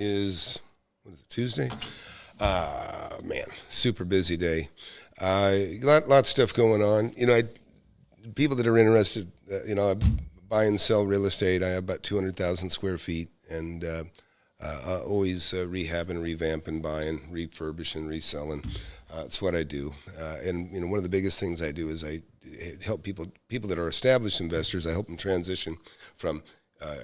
what is it, Tuesday? Man, super busy day. Lot of stuff going on. People that are interested, I buy and sell real estate. I have about 200,000 square feet, and always rehabbing, revamping, buying, refurbishing, reselling. It's what I do. And one of the biggest things I do is I help people that are established investors. I help them transition from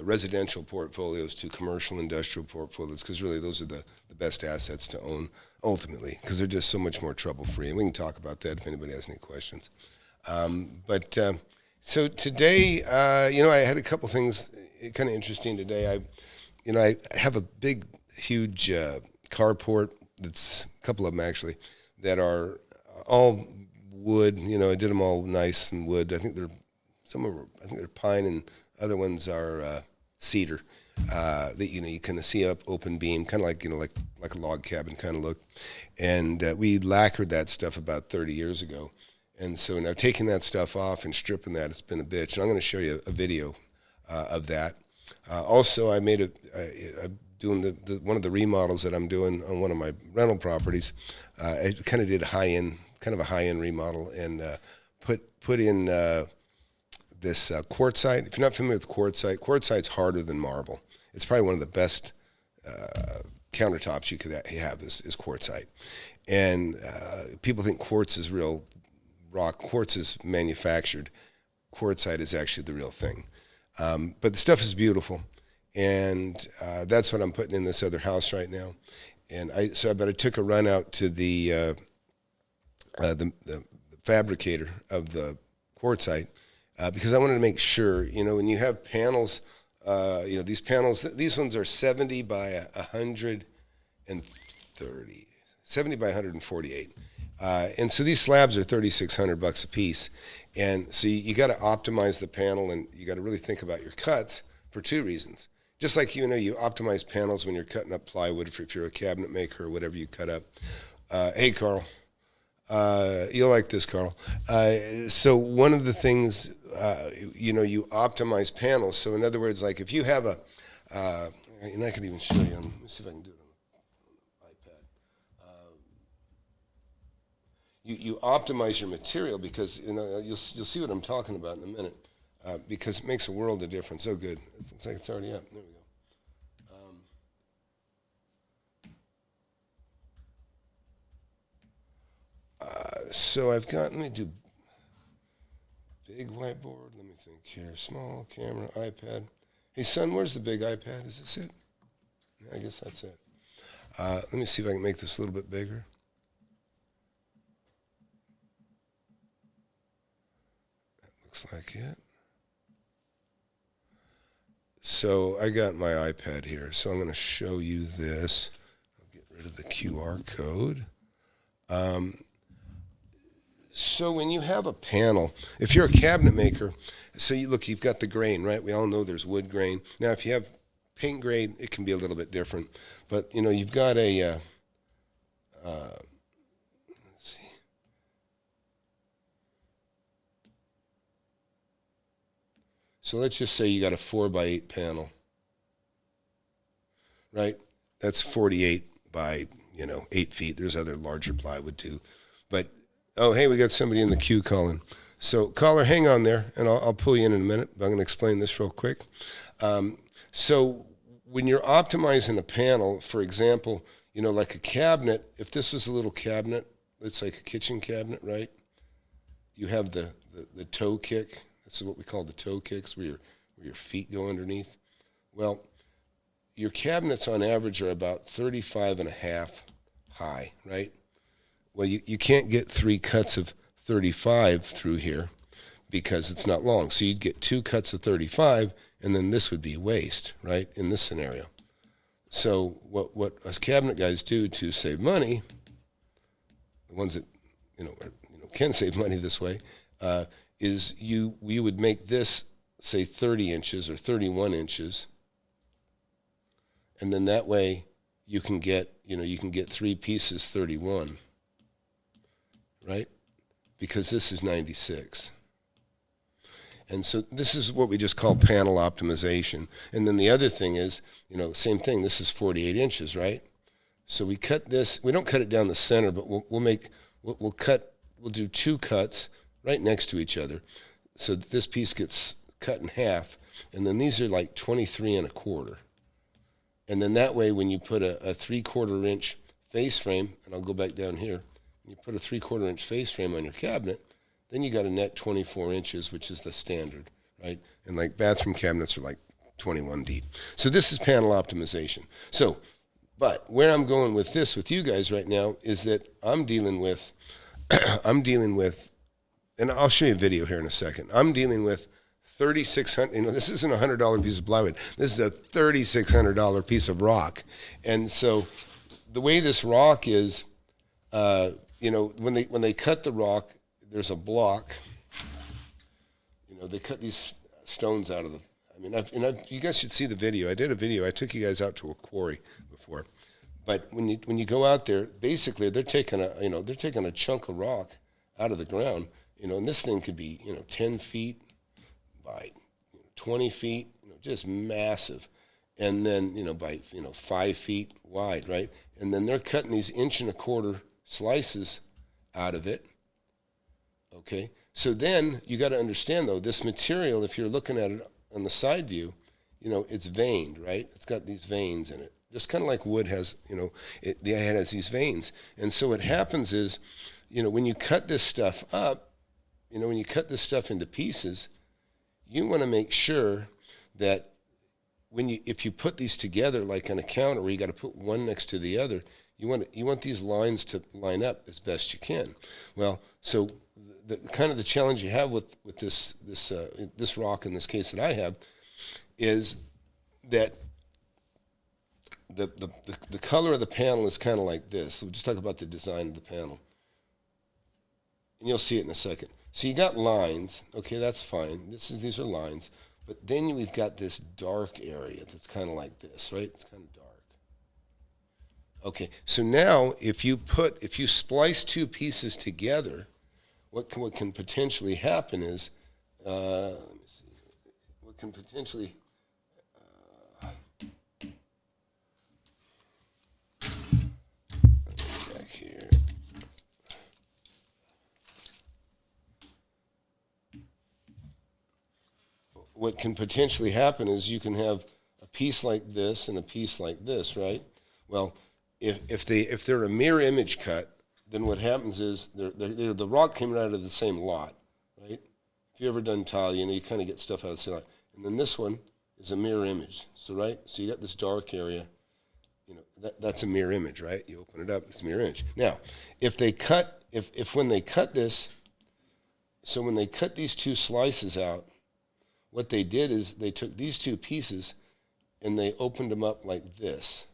residential portfolios to commercial industrial portfolios, because really those are the best assets to own ultimately, because they're just so much more trouble-free. And we can talk about that if anybody has any questions. So today, I had a couple things kind of interesting today. I have a big, huge carport. That's a couple of them actually that are all wood. I did them all nice and wood. I think they're pine, and other ones are cedar. That you kind of see up open beam, kind of like a log cabin kind of look. And we lacquered that stuff about 30 years ago. And so now taking that stuff off and stripping that, it's been a bitch. And I'm going to show you a video of that. Also, I made I'm doing one of the remodels that I'm doing on one of my rental properties. I kind of did a high-end remodel, and put in this quartzite. If you're not familiar with quartzite's harder than marble. It's probably one of the best countertops you could have is quartzite. And people think quartz is real rock. Quartz is manufactured. Quartzite is actually the real thing. But the stuff is beautiful, and that's what I'm putting in this other house right now. And I took a run out to the fabricator of the quartzite because I wanted to make sure, when you have panels, these panels, these ones are 70 by 130, 70 by 148. And so these slabs are $3,600 a piece. And so you got to optimize the panel, and you got to really think about your cuts for two reasons. Just like, you optimize panels when you're cutting up plywood if you're a cabinet maker or whatever you cut up. Hey, Carl. You'll like this, Carl. So one of the things, you optimize panels. So in other words, like if you have and I can even show you, let me see if I can do it on the iPad. You optimize your material because, you'll see what I'm talking about in a minute, because it makes a world of difference. Oh, good. It looks like it's already up. There we go. So let me do big whiteboard. Let me think here. Small camera, iPad. Hey, son, where's the big iPad? Is this it? I guess that's it. Let me see if I can make this a little bit bigger. That looks like it. So I got my iPad here. So I'm going to show you this. I'll get rid of the QR code. So when you have a panel, if you're a cabinet maker, so you've got the grain, right? We all know there's wood grain. Now, if you have paint grade, it can be a little bit different. But, you've got a, let's see. So let's just say you got a 4x8 panel, right? That's 48 by, 8 feet. There's other larger plywood too. But oh, hey, we got somebody in the queue calling. So, caller, hang on there, and I'll pull you in a minute. I'm going to explain this real quick. So, when you're optimizing a panel, for example, like a cabinet, if this was a little cabinet, it's like a kitchen cabinet, right? You have the toe kick. This is what we call the toe kicks, where your feet go underneath. Well, your cabinets on average are about 35.5 high, right? Well, you can't get 3 cuts of 35 through here because it's not long. So you'd get 2 cuts of 35, and then this would be waste, right, in this scenario. So what us cabinet guys do to save money, the ones that can save money this way, is we would make this, say, 30 inches or 31 inches, and then that way you can get 3 pieces 31. Right? Because this is 96. And so this is what we just call panel optimization. And then the other thing is, same thing, this is 48 inches, right? So we cut this, we don't cut it down the center, but we'll do 2 cuts right next to each other. So that this piece gets cut in half, and then these are like 23 1/4. And then that way, when you put a 3/4 inch face frame, and I'll go back down here, you put a 3/4 inch face frame on your cabinet, then you got a net 24 inches, which is the standard, right? And like bathroom cabinets are like 21 deep. So this is panel optimization. So, but where I'm going with this with you guys right now is that I'm dealing with, and I'll show you a video here in a second. I'm dealing with 3,600. This isn't a $100 piece of plywood. This is a $3,600 piece of rock. And so, the way this rock is, when they cut the rock, there's a block. They cut these stones out of the. You guys should see the video. I did a video. I took you guys out to a quarry before, but when you go out there, basically they're taking a chunk of rock out of the ground. And this thing could be 10 feet by 20 feet, just massive, and then by 5 feet wide, right? And then they're cutting these 1 1/4 slices out of it. Okay, so then you got to understand though, this material, if you're looking at it on the side view, it's veined, right? It's got these veins in it, just kind of like wood has, it has these veins. And so what happens is, when you cut this stuff up, when you cut this stuff into pieces, you want to make sure that if you put these together like on a counter where you got to put one next to the other, you want these lines to line up as best you can. Well, so the kind of the challenge you have with this rock in this case that I have is that the color of the panel is kind of like this. So we'll just talk about the design of the panel, and you'll see it in a second. So you got lines, okay, that's fine. These are lines, but then we've got this dark area that's kind of like this, right? It's kind of dark. Okay, so now if you splice 2 pieces together, what can potentially happen is, let me see, what can potentially, back here. What can potentially happen is you can have a piece like this and a piece like this, right? Well, if they're a mirror image cut, then what happens is the rock came out of the same lot, right? If you ever done tile, you kind of get stuff out of the same lot. And then this one is a mirror image, so right? So you got this dark area, that's a mirror image, right? You open it up, it's a mirror image. Now, when they cut this, so when they cut these 2 slices out, what they did is they took these 2 pieces and they opened them up like this.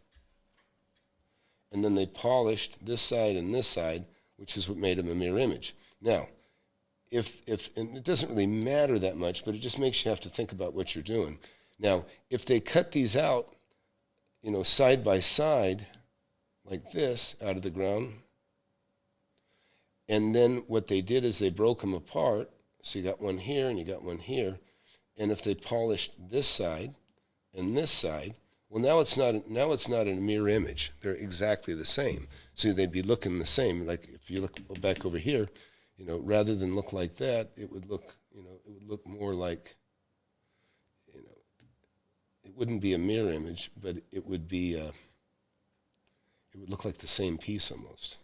And then they polished this side and this side, which is what made them a mirror image. Now, and it doesn't really matter that much, but it just makes you have to think about what you're doing. Now, if they cut these out, side by side, like this, out of the ground, and then what they did is they broke them apart. So you got one here and you got one here. And if they polished this side and this side, well, now it's not a mirror image. They're exactly the same. So they'd be looking the same. Like if you look back over here, rather than look like that, it would look more like, it wouldn't be a mirror image, but it would be, it would look like the same piece almost.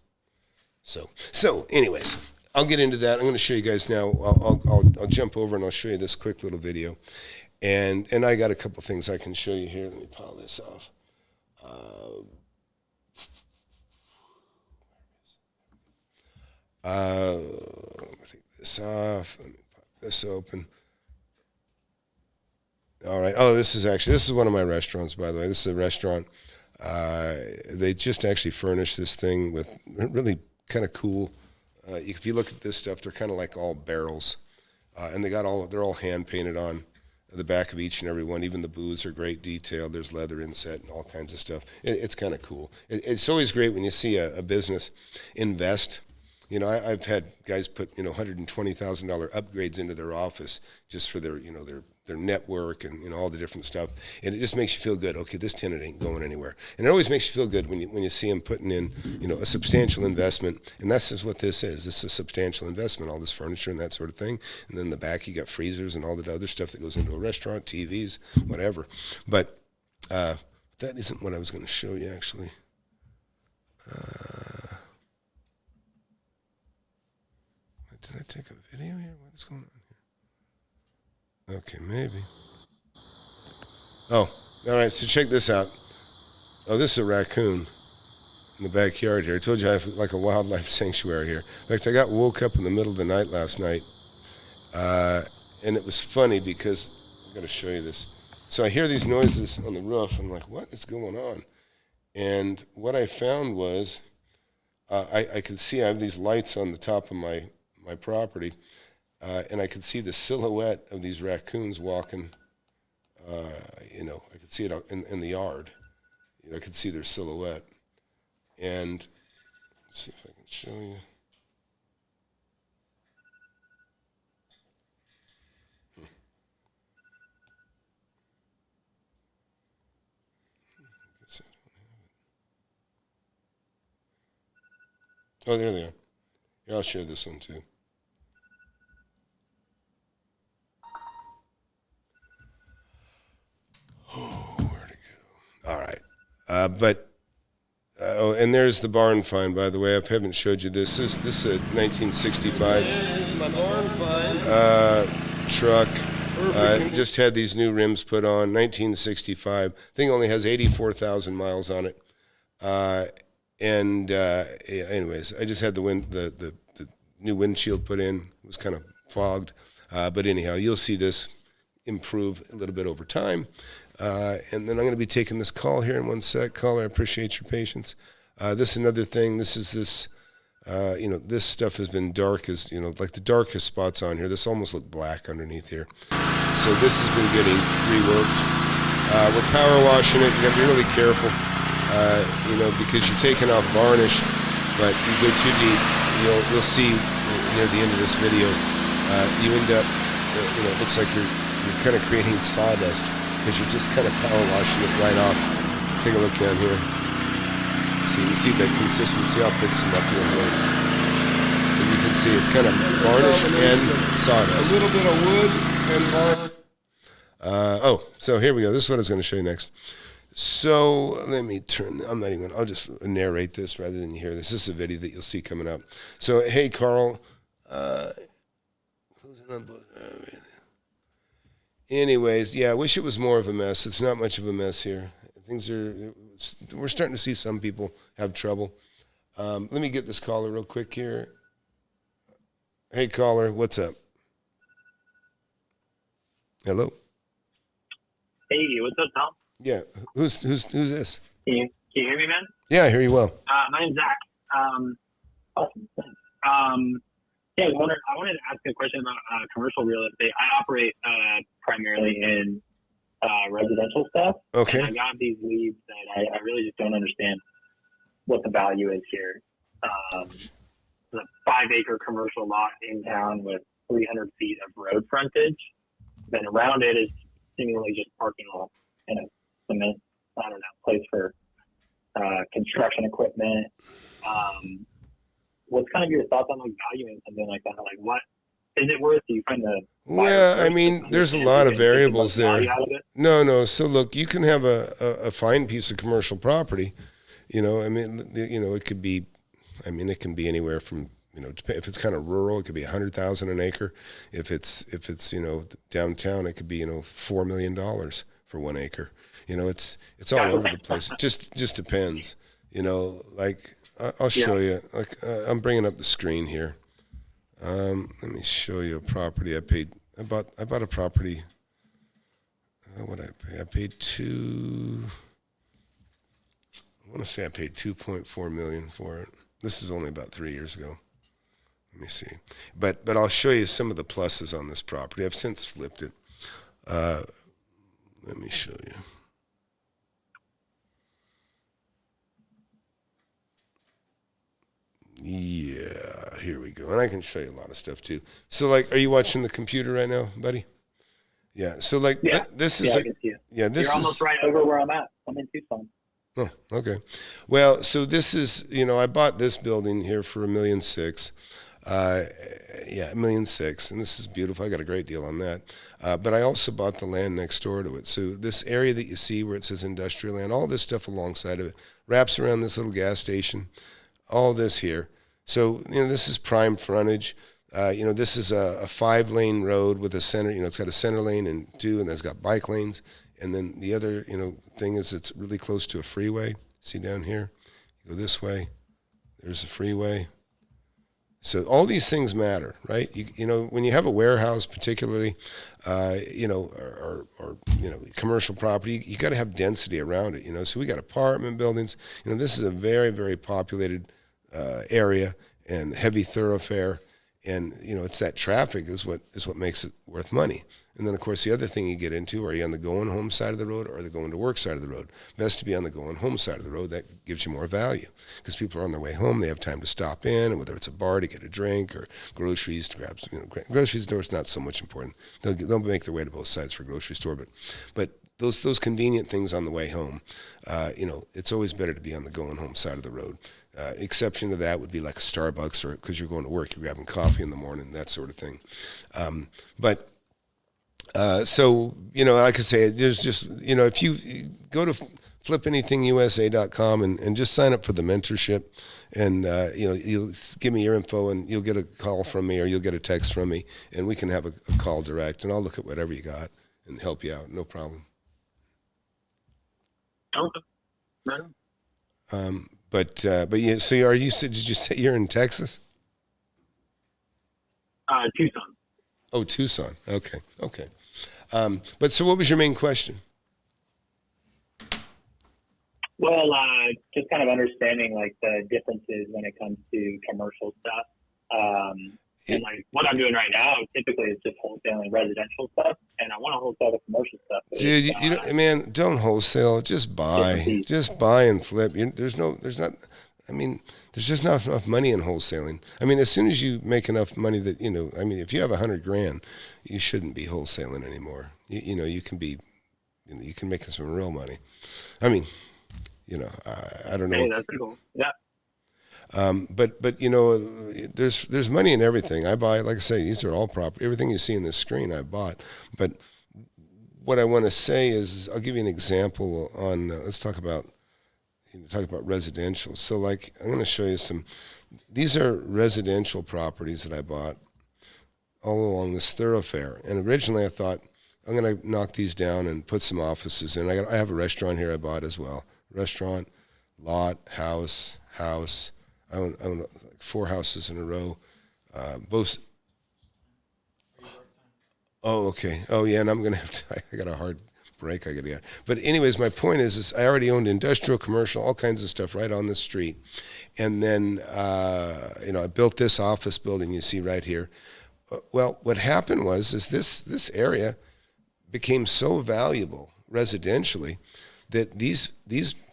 So anyways, I'll get into that. I'm going to show you guys now. I'll jump over and I'll show you this quick little video. And I got a couple things I can show you here. Let me pile this off. Let me take this off. Let me pop this open. All right. Oh, this is one of my restaurants, by the way. This is a restaurant. They just actually furnished this thing with really kind of cool. If you look at this stuff, they're kind of like all barrels, and they're all hand painted on the back of each and every one. Even the booths are great detailed. There's leather inset and all kinds of stuff. It's kind of cool. It's always great when you see a business invest, You know, I've had guys put, $120,000 upgrades into their office just for their, their network and, all the different stuff. And it just makes you feel good. Okay, this tenant ain't going anywhere. And it always makes you feel good when you see them putting in, a substantial investment. And that's just what this is. This is a substantial investment, all this furniture and that sort of thing. And then in the back, you got freezers and all the other stuff that goes into a restaurant, TVs, whatever. But that isn't what I was going to show you, actually. Did I take a video here? What is going on here? Okay, maybe. Oh, all right, so check this out. Oh, this is a raccoon in the backyard here. I told you I have like a wildlife sanctuary here. In fact, I woke up in the middle of the night last night, and it was funny because, I've got to show you this. So I hear these noises on the roof. I'm like, what is going on? And what I found was I could see I have these lights on the top of my property, and I could see the silhouette of these raccoons walking. I could see it out in the yard. I could see their silhouette. And let's see if I can show you. Oh, there they are. Here, I'll share this one too. Oh, where'd it go? All right. And there's the barn find, by the way. I haven't showed you this. This is a 1965 my barn find. Truck. Just had these new rims put on, 1965. Thing only has 84,000 miles on it. Anyways, I just had the new windshield put in. It was kind of fogged. But anyhow, you'll see this improve a little bit over time. And then I'm going to be taking this call here in one sec. Caller, I appreciate your patience. This is another thing. This stuff has been dark as, like the darkest spots on here. This almost looked black underneath here. So this has been getting reworked. We're power washing it. You got to be really careful, because you're taking off varnish, but you go too deep. You'll see near the end of this video, you end up, it looks like you're kind of creating sawdust, because you're just kind of power washing it right off. Take a look down here. So you can see that consistency. I'll pick some up here. And you can see it's kind of varnish and sawdust. A little bit of wood and varnish. So here we go. This is what I was going to show you next. So let me I'll just narrate this rather than you hear this. This is a video that you'll see coming up. So, hey, Carl. Anyways, yeah, I wish it was more of a mess. It's not much of a mess here. We're starting to see some people have trouble. Let me get this caller real quick here. Hey, caller, what's up? Hello? Hey, what's up, Tom? Yeah, who's this? Can you hear me, man? Yeah, I hear you well. My name's Zach. Awesome. Yeah, I wanted to ask a question about commercial real estate. I operate primarily in residential stuff. Okay. And I got these leads that I really just don't understand what the value is here. The 5-acre commercial lot in town with 300 feet of road frontage. Then around it is seemingly just parking lot and a cement, place for construction equipment. What's kind of your thoughts on valuing something like that? Like, what is it worth? Do you find the there's a lot of variables there. No. So look, you can have a fine piece of commercial property. It could be. It can be anywhere from if it's kind of rural, it could be $100,000 an acre. If it's downtown, it could be $4 million for 1 acre. It's all over the place. It just depends. I'll show you. I'm bringing up the screen here. Let me show you a property I paid. I bought a property. What did I pay? I paid I want to say I paid $2.4 million for it. This is only about 3 years ago. Let me see. But I'll show you some of the pluses on this property. I've since flipped it. Let me show you. Yeah, here we go. And I can show you a lot of stuff too. So like, are you watching the computer right now, buddy? Yeah. So like, this is I can see it. Yeah, this You're almost right over where I'm at. I'm in Tucson. Oh, okay. Well, so this is, I bought this building here for $1.6 million. $1.6 million, and this is beautiful. I got a great deal on that. But I also bought the land next door to it. So this area that you see where it says industrial land, all this stuff alongside of it wraps around this little gas station, all this here. So, this is prime frontage. This is a 5-lane road with a center, it's got a center lane and 2, and it's got bike lanes. And then the other, thing is it's really close to a freeway. See down here? You go this way. There's a freeway. So all these things matter, right? When you have a warehouse, particularly, or commercial property, you got to have density around it. So we got apartment buildings. This is a very, very populated area and heavy thoroughfare, and it's that traffic is what makes it worth money. And then, of course, the other thing you get into, are you on the going home side of the road or the going to work side of the road? Best to be on the going home side of the road. That gives you more value because people are on their way home. They have time to stop in, and whether it's a bar to get a drink or groceries to grab some. Grocery store is not so much important. They'll make their way to both sides for a grocery store, but those convenient things on the way home, it's always better to be on the going home side of the road. Exception to that would be like a Starbucks, or because you're going to work, you're grabbing coffee in the morning, that sort of thing. So, like I say, there's just, if you go to flipanythingusa.com and just sign up for the mentorship, and, you'll give me your info, and you'll get a call from me, or you'll get a text from me, and we can have a call direct, and I'll look at whatever you got and help you out. No problem. Okay. Right. But yeah, so did you say you're in Texas? Tucson. Oh, Tucson. Okay. But so what was your main question? Well, just kind of understanding like the differences when it comes to commercial stuff. And like what I'm doing right now, typically it's just wholesaling residential stuff, and I want to wholesale the commercial stuff. Dude, man, don't wholesale. Just buy. Just buy and flip. There's just not enough money in wholesaling. I mean, as soon as you make enough money that, if you have $100,000, you shouldn't be wholesaling anymore. You can be, you can make some real money. I mean, I don't know. Hey, that's cool. Yeah. But there's money in everything. I buy, like I say, these are all property. Everything you see in this screen, I bought. But what I want to say is, I'll give you an example on. Let's talk about residential. So, like, I'm going to show you some. These are residential properties that I bought all along this thoroughfare. And originally, I thought I'm going to knock these down and put some offices in. I have a restaurant here I bought as well. Restaurant, lot, house. I own like 4 houses in a row. Both. Oh, okay. Oh, yeah, and I'm going to have to, I got a hard break I got to get. But anyways, my point is I already owned industrial, commercial, all kinds of stuff right on the street. And then, I built this office building you see right here. Well, what happened was this area became so valuable residentially that these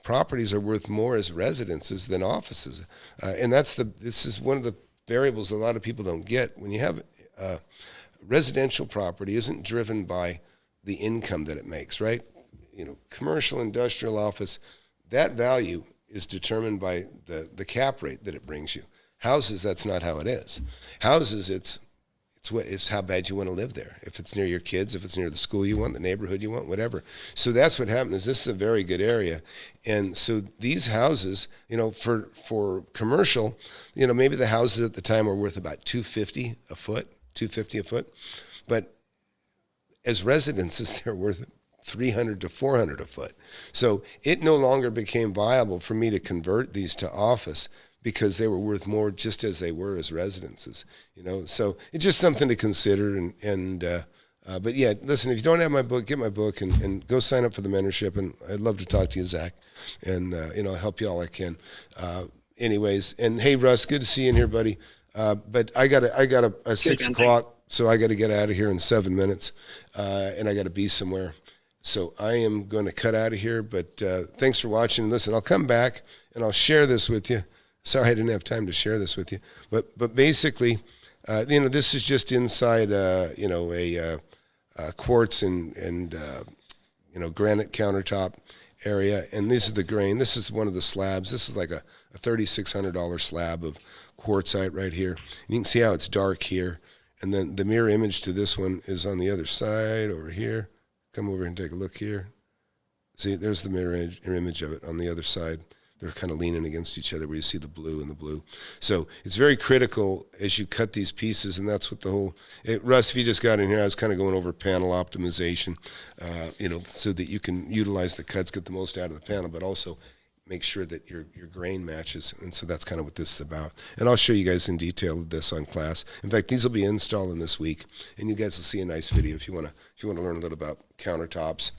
properties are worth more as residences than offices, and this is one of the variables a lot of people don't get. When you have residential property, isn't driven by the income that it makes, right? Commercial, industrial, office, that value is determined by the cap rate that it brings you. Houses, that's not how it is. Houses, it's how bad you want to live there. If it's near your kids, if it's near the school you want, the neighborhood you want, whatever. So that's what happened. Is this is a very good area, and so these houses, for commercial, maybe the houses at the time were worth about $250 a foot, but as residences they're worth $300 to $400 a foot. So it no longer became viable for me to convert these to office, because they were worth more just as they were as residences, So it's just something to consider. But yeah, listen, if you don't have my book, get my book and go sign up for the mentorship. And I'd love to talk to you, Zach, and I'll help you all I can. Anyways, and hey, Russ, good to see you in here, buddy. But I got a 6 o'clock, so I got to get out of here in 7 minutes, and I got to be somewhere. So I am going to cut out of here. But thanks for watching. Listen, I'll come back and I'll share this with you. Sorry I didn't have time to share this with you. But basically, this is just inside, a quartz and granite countertop area. And this is the grain. This is one of the slabs. This is like a $3,600 slab of quartzite right here. And you can see how it's dark here. And then the mirror image to this one is on the other side over here. Come over and take a look here. See, there's the mirror image of it on the other side. They're kind of leaning against each other where you see the blue and the blue. So it's very critical as you cut these pieces, and that's what the whole, Russ, if you just got in here, I was kind of going over panel optimization, so that you can utilize the cuts, get the most out of the panel, but also make sure that your grain matches. And so that's kind of what this is about. And I'll show you guys in detail this on class. In fact, these will be installing this week, and you guys will see a nice video if you want to learn a little about countertops,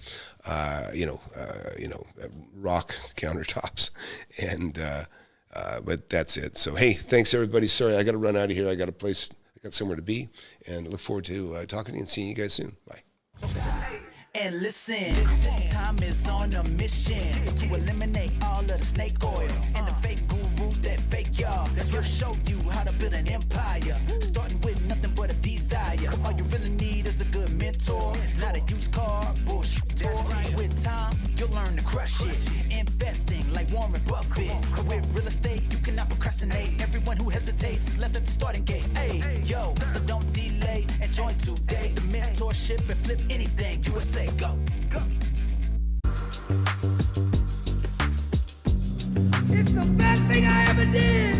rock countertops, and but that's it. So hey, thanks everybody. Sorry, I got to run out of here. I got somewhere to be, and I look forward to talking to you and seeing you guys soon. Bye. And listen, time is on a mission to eliminate all of the snake oil and the fake gurus that fake y'all. He'll show you how to build an empire, starting with nothing but a desire. All you really need is a good mentor, not a used car bullshit. With time, you'll learn to crush it. Investing like Warren Buffett. With real estate, you cannot procrastinate. Everyone who hesitates is left at the starting gate. Hey, yo, so don't delay and join today. The mentorship and flip anything. USA, go. It's the best thing I ever did.